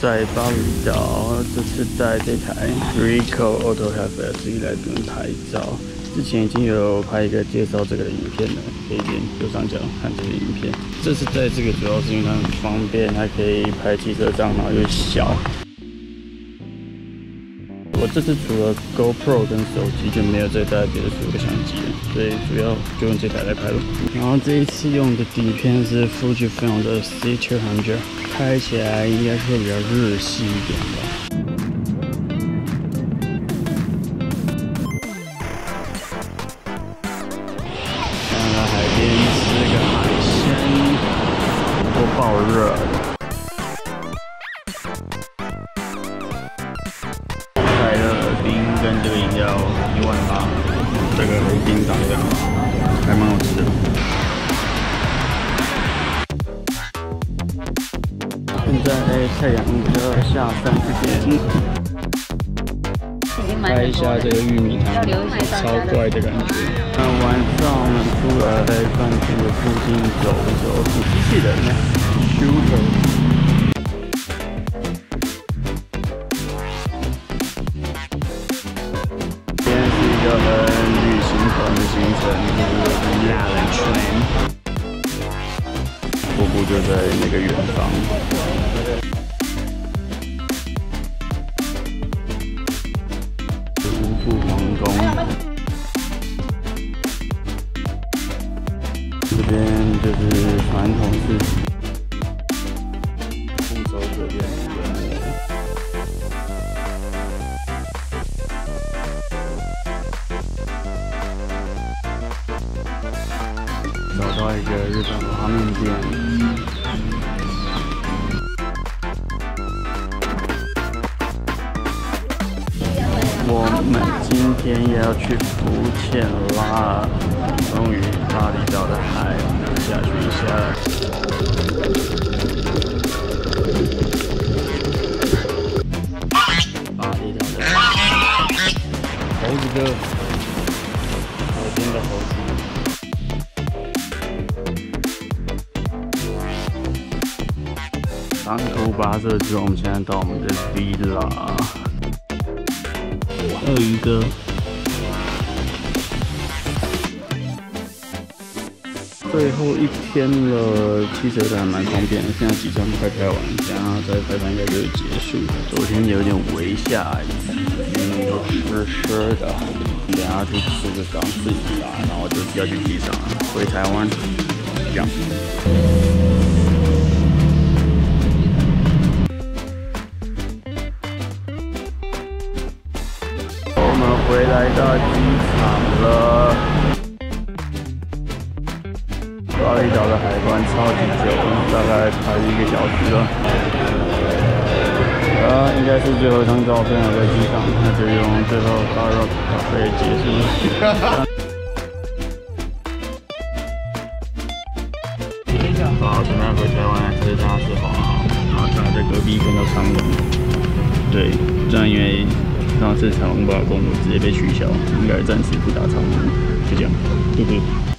在巴厘岛，这次带这台 Ricoh Auto-Half SE 来这边拍照。之前已经有拍一个介绍这个的影片了，可以点右上角看这个影片。这次带这个主要是因为它很方便，它可以拍汽车照，然后又小。我这次除了 GoPro 跟手机就没有再带别的所有的相机了，所以主要就用这台来拍了。然后这一次用的底片是 Fujifilm 的 C200， 拍起来应该是会比较日系一点吧。想来海边吃个海鲜，不过爆热的。 跟这个饮料18000，这个黑冰长这样，还蛮好吃的。现在太阳比较下山一点，拍一下这个玉米汤，超怪的感觉。那晚上我们出来在饭店的附近走的时候，挺机器人的 shooter。 很旅行团的行程，就是亚人圈，瀑布就在那个远方。乌布皇宫，这边就是传统式副手这边。 找到一个日本拉面店，我们今天也要去浮潜啦！终于巴厘岛的海，下去一下。巴厘岛的猴子哥，海边的猴子。 长途跋涉之后，我们现在到我们的 villa。鳄鱼哥，最后一天了，汽车还蛮方便的。现在几站快开完，等下再开盘应该就结束。昨天有点微下雨，湿湿的。等下去吃个港式饮茶，然后就要去机场了，回台湾。这样。 回来到机场了，巴厘岛的海关超级久，大概排1个小时了。应该是最后一张照片了，在机场，那就用最后8 咖啡结束。好，准备回台湾吃大吃好了，然后刚才在隔壁看到长龙，对，这样因为。 上次长隆把公路直接被取消，应该暂时不打长龙，就这样，嘿嘿。